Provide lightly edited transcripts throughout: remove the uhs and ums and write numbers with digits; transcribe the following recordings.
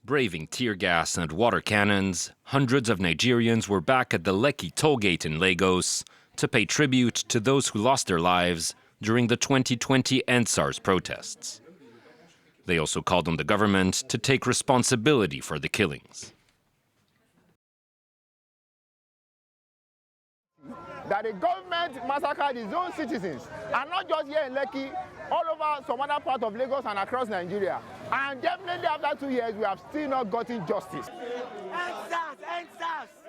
Braving tear gas and water cannons, hundreds of Nigerians were back at the Lekki toll gate in Lagos to pay tribute to those who lost their lives during the 2020 Sars protests. They also called on the government to take responsibility for the killings. That the government massacred its own citizens, and not just here in Lekki, all over some other part of Lagos and across Nigeria. And definitely after 2 years, we have still not gotten justice.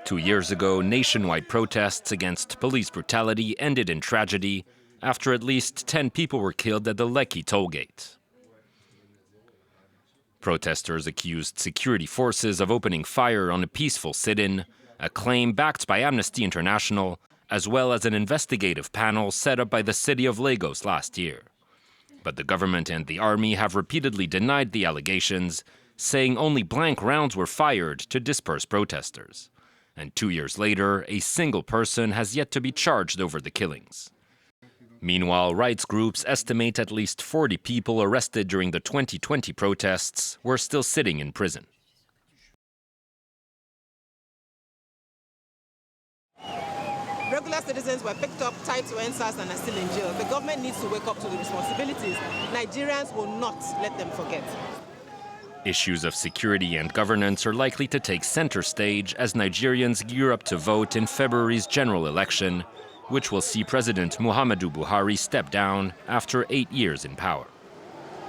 2 years ago, nationwide protests against police brutality ended in tragedy after at least 10 people were killed at the Lekki toll gate. Protesters accused security forces of opening fire on a peaceful sit-in, a claim backed by Amnesty International, as well as an investigative panel set up by the city of Lagos last year. But the government and the army have repeatedly denied the allegations, saying only blank rounds were fired to disperse protesters. And 2 years later, a single person has yet to be charged over the killings. Meanwhile, rights groups estimate at least 40 people arrested during the 2020 protests were still sitting in prison. Regular citizens were picked up, tied to Sars, and are still in jail. The government needs to wake up to the responsibilities. Nigerians will not let them forget. Issues of security and governance are likely to take center stage as Nigerians gear up to vote in February's general election, which will see President Muhammadu Buhari step down after 8 years in power.